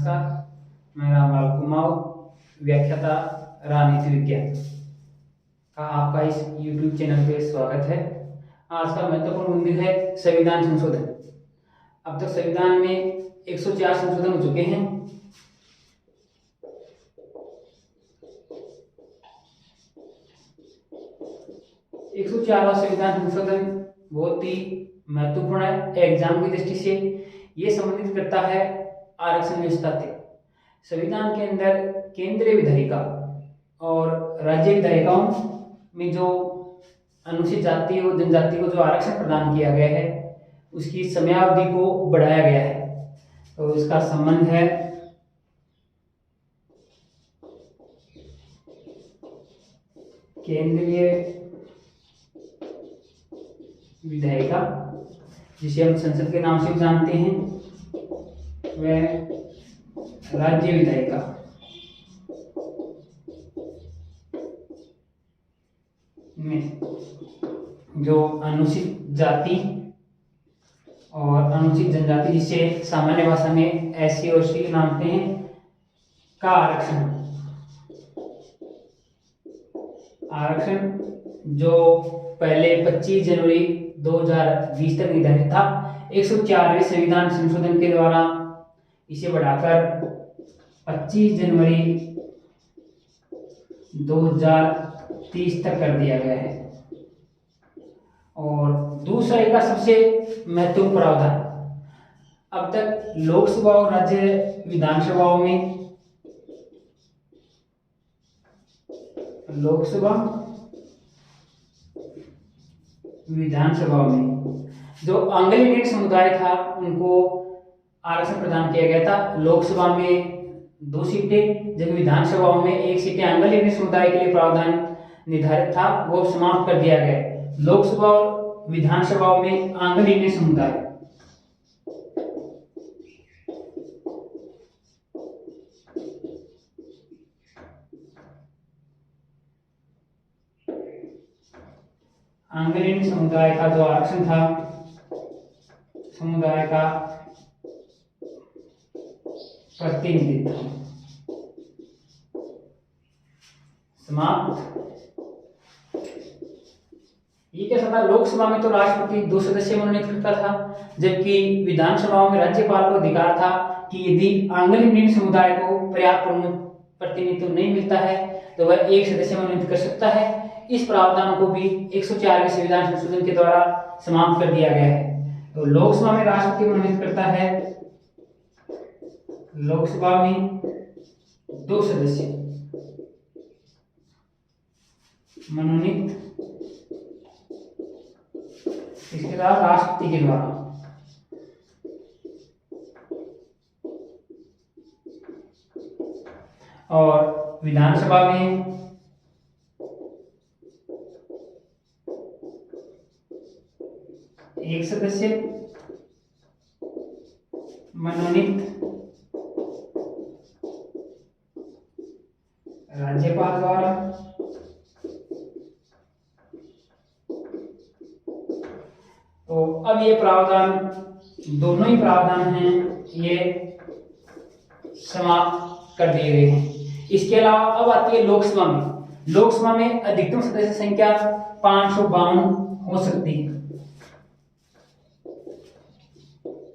नमस्कार, मैं रामलाल कुमार, व्याख्याता राजनीति विज्ञान का आपका इस YouTube चैनल पे स्वागत है। आज का महत्वपूर्ण बिंदु है संविधान संशोधन। अब तक संविधान में 104 संशोधन हो चुके हैं। एक सौ 104वां संविधान संशोधन बहुत ही महत्वपूर्ण है एग्जाम की दृष्टि से। ये संबंधित करता है आरक्षण व्यवस्था से। संविधान के अंदर केंद्रीय विधायिका और राज्य विधायिकाओं में जो अनुसूचित जाति और जनजाति को जो आरक्षण प्रदान किया गया है उसकी समयावधि को बढ़ाया गया है। तो इसका संबंध है केंद्रीय विधायिका, जिसे हम संसद के नाम से भी जानते हैं, वह राज्य विधायिका में जो अनुसूचित जाति और अनुसूचित जनजाति, जिसे सामान्य भाषा में SC और ST नामते हैं, का आरक्षण जो पहले 25 जनवरी 2020 तक निर्धारित था, 104वें संविधान संशोधन के द्वारा इसे बढ़ाकर 25 जनवरी 2030 तक कर दिया गया है। और दूसरा इसका सबसे महत्वपूर्ण प्रावधान, अब तक लोकसभा और राज्य विधानसभाओं में जो आंग्ल इंडियन समुदाय था उनको आरक्षण प्रदान किया गया था। लोकसभा में 2 सीटें जबकि विधानसभाओं में 1 सीटें आंग्ल इंडियन समुदाय के लिए प्रावधान निर्धारित था, वो समाप्त कर दिया गया। लोकसभा और विधानसभाओं में आंग्ल इंडियन समुदाय समुदाय का जो आरक्षण था, समुदाय का प्रतिनिधित्व समाप्त। ये कैसा था, लोकसभा में तो राष्ट्रपति 2 सदस्य मनोनीत करता था, जबकि विधानसभाओं में राज्यपाल को अधिकार था कि यदि आंग्ल इंडियन समुदाय को पर्याप्त प्रतिनिधित्व नहीं मिलता है तो वह 1 सदस्य मनोनीत कर सकता है। इस प्रावधान को भी 104वें संविधान संशोधन के द्वारा समाप्त कर दिया गया है। तो लोकसभा में राष्ट्रपति मनोनीत करता है, लोकसभा में 2 सदस्य मनोनीत इसके द्वारा राष्ट्रपति के द्वारा, और विधानसभा में 1 सदस्य मनोनीत राज्यपाल द्वारा, तो अब ये प्रावधान, दोनों ही प्रावधान हैं, ये समाप्त कर दिए गए हैं। इसके अलावा अब आती है लोकसभा में। लोकसभा में अधिकतम सदस्य संख्या 552 हो सकती है।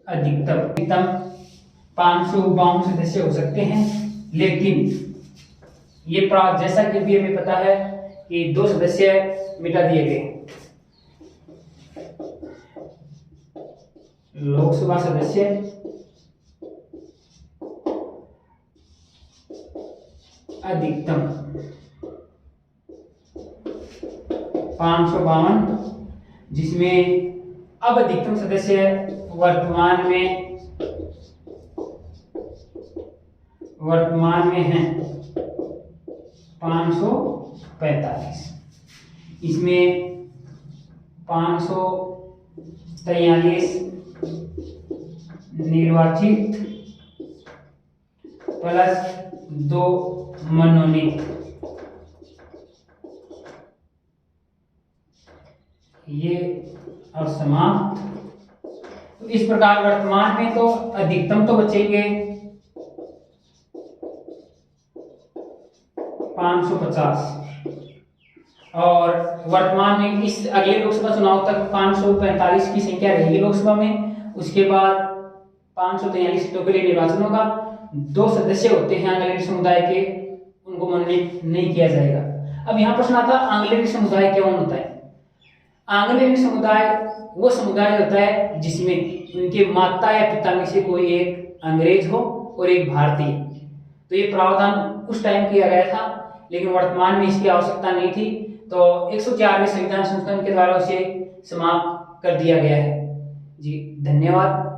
अधिकतम 552 सदस्य हो सकते हैं, लेकिन ये जैसा कि अभी हमें पता है कि 2 सदस्य मिटा दिए गए। लोकसभा सदस्य अधिकतम 552, जिसमें अब अधिकतम सदस्य वर्तमान में हैं 545। इसमें 543 निर्वाचित प्लस 2 मनोनीत, ये और समाप्त। तो इस प्रकार वर्तमान में तो अधिकतम तो बचेंगे 550 और वर्तमान में इस अगले लोकसभा चुनाव तक 545 की संख्या रहेगी लोकसभा में। उसके बाद 543 सीटों के लिए निर्वाचन होगा। 2 सदस्य होते हैं आंग्लेरी समुदाय के, उनको मनोनीत नहीं किया जाएगा। अब यहाँ प्रश्न आता है आंग्लेरी समुदाय कौन होता है? आंग्लेरी समुदाय वो समुदाय होता है जिसमें उनके माता या पिता में से कोई एक अंग्रेज हो और एक भारतीय। तो ये प्रावधान उस टाइम किया गया था, लेकिन वर्तमान में इसकी आवश्यकता नहीं थी, तो 104वें संविधान संशोधन के द्वारा उसे समाप्त कर दिया गया है। जी धन्यवाद।